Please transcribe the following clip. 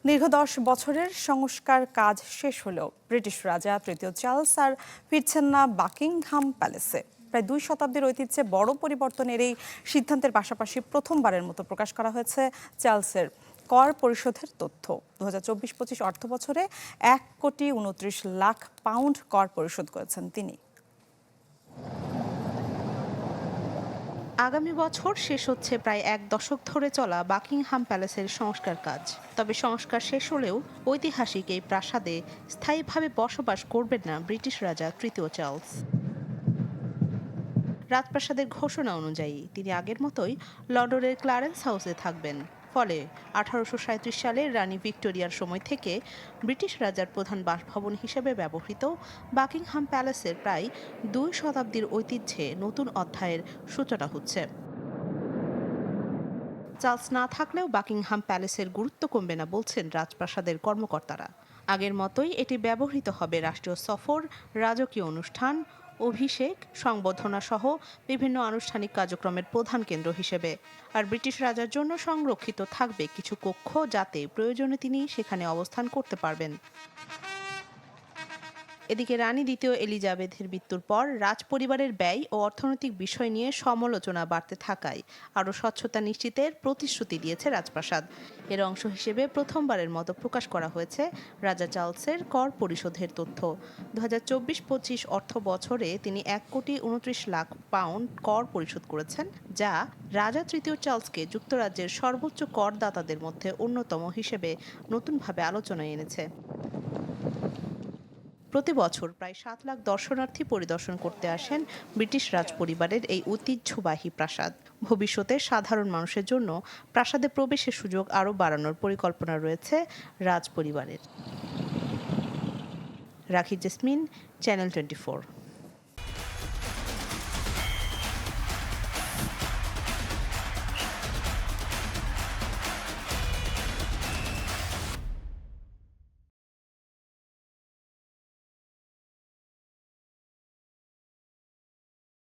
দীর্ঘ 10 বছরের সংস্কার কাজ শেষ হলেও ব্রিটিশ রাজা তৃতীয় চার্লস আর ফিরছেন না বাকিংহাম প্যালেসে। প্রায় 2 শতাব্দীর ঐতিহ্যে বড় পরিবর্তনের এই সিদ্ধান্তের পাশাপাশি প্রথমবারের মতো প্রকাশ করা হয়েছে চার্লসের কর পরিশোধের তথ্য। 2024-25 অর্থ বছরে 1,29,00,000 পাউন্ড কর পরিশোধ করেছেন তিনি। আগামী বছর শেষ হচ্ছে প্রায় 1 দশক ধরে চলা বাকিংহাম প্যালেসের সংস্কার কাজ। তবে সংস্কার শেষ হলেও ঐতিহাসিক এই প্রাসাদে স্থায়ীভাবে বসবাস করবেন না ব্রিটিশ রাজা তৃতীয় চার্লস। রাজপ্রাসাদের ঘোষণা অনুযায়ী তিনি আগের মতোই লন্ডনের ক্লারেন্স হাউসে থাকবেন। ফলে 1837 সালে রানী ভিক্টোরিয়ার সময় থেকে ব্রিটিশ রাজার প্রধান বাসভবন হিসেবে ব্যবহৃত বাকিংহাম প্যালেসের প্রায় 2 শতাব্দীর ঐতিহ্যে নতুন অধ্যায়ের সূচনা হচ্ছে। চার্লস না থাকলেও বাকিংহাম প্যালেসের গুরুত্ব কমবে না বলছেন রাজপ্রাসাদের কর্মকর্তারা। আগের মতোই এটি ব্যবহৃত হবে রাষ্ট্রীয় সফর, রাজকীয় অনুষ্ঠান, অভিষেক, সংবর্ধনা সহ বিভিন্ন আনুষ্ঠানিক কার্যক্রমের প্রধান কেন্দ্র হিসেবে। আর ব্রিটিশ রাজার জন্য সংরক্ষিত থাকবে কিছু কক্ষ, যাতে প্রয়োজনে তিনি সেখানে অবস্থান করতে পারবেন। এদিকে রানী দ্বিতীয় এলিজাবেথের মৃত্যুর পর রাজপরিবারের ব্যয় ও অর্থনৈতিক বিষয় নিয়ে সমালোচনা বাড়তে থাকায় আরও স্বচ্ছতা নিশ্চিতের প্রতিশ্রুতি দিয়েছে রাজপ্রাসাদ। এর অংশ হিসেবে প্রথমবারের মতো প্রকাশ করা হয়েছে রাজা চার্লসের কর পরিশোধের তথ্য। 2024-25 অর্থ বছরে তিনি 1,29,00,000 পাউন্ড কর পরিশোধ করেছেন, যা রাজা তৃতীয় চার্লসকে যুক্তরাজ্যের সর্বোচ্চ করদাতাদের মধ্যে অন্যতম হিসেবে নতুনভাবে আলোচনায় এনেছে। প্রতি বছর প্রায় 7 লাখ দর্শনার্থী পরিদর্শন করতে আসেন ব্রিটিশ রাজপরিবারের এই ঐতিহ্যবাহী প্রাসাদ। ভবিষ্যতে সাধারণ মানুষের জন্য প্রাসাদে প্রবেশের সুযোগ আরও বাড়ানোর পরিকল্পনা রয়েছে রাজপরিবারের। রাখি জেসমিন, চ্যানেল 24।